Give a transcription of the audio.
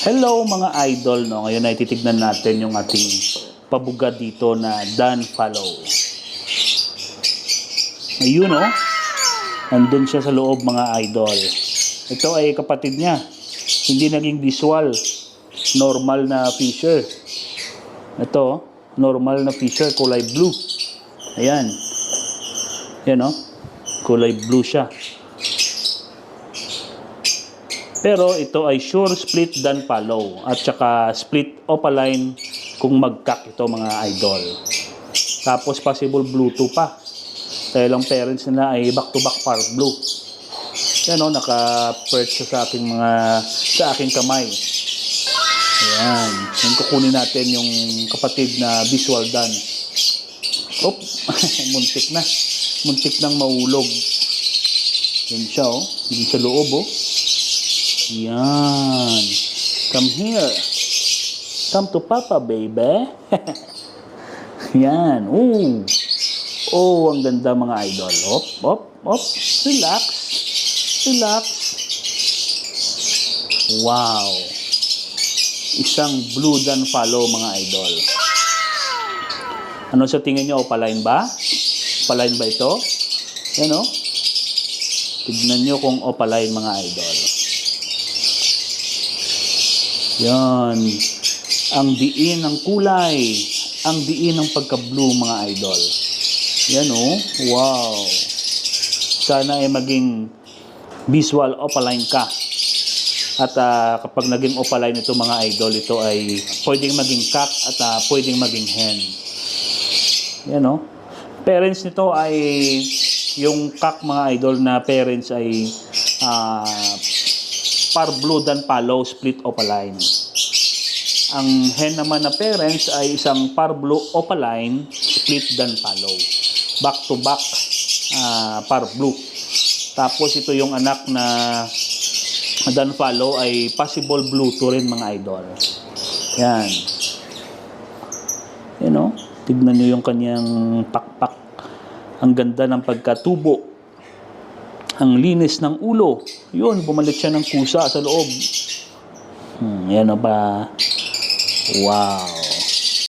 Hello mga idol, no? Ngayon ay titignan natin yung ating pabuga dito na Dan Follow. Ayun, no? Andun siya sa loob mga idol. Ito ay kapatid niya. Hindi naging visual. Normal na fisher. Ito, normal na fisher, kulay blue. Ayan. Yan, no? Kulay blue siya. Pero ito ay sure split Dan Follow at saka split opaline kung mag-cock ito mga idol. Tapos possible blue 2 pa. Dahil ang parents nila ay back-to-back par blue. Yan o, naka-perch sa aking kamay. Ayan. Yan, kukunin natin yung kapatid na visual Dan. Oop, muntik na. Muntik nang mahulog. Yan siya o. Yan sa loob o. Yan. Come here. Come to Papa, baby. Yan. Ooh. Oh, ang ganda mga idol. Op, op, op. Relax. Relax. Wow. Isang blue Dan Follow mga idol. Ano sa tingin nyo? Opaline ba? Opaline ba ito? Yan o. Tignan nyo kung opaline mga idol. Yan. Ang diin ng kulay. Ang diin ng pagka-blue mga idol. Yan o. Wow. Sana ay maging visual opaline ka. At kapag naging opaline ito mga idol, ito ay pwedeng maging cock at pwedeng maging hen. Yan o. Parents nito ay yung cock mga idol na parents ay par blue Dan Follow split opaline. Ang hen naman na parents ay isang par blue opaline split Dan Follow. Back to back par blue. Tapos ito yung anak na Dan Follow ay possible blue to rin mga idol. Yan. You know, tignan nyo yung kanyang pakpak. Ang ganda ng pagkatubo. Ang linis ng ulo. Yun, bumalik siya ng kusa sa loob. Yan o ba? Wow.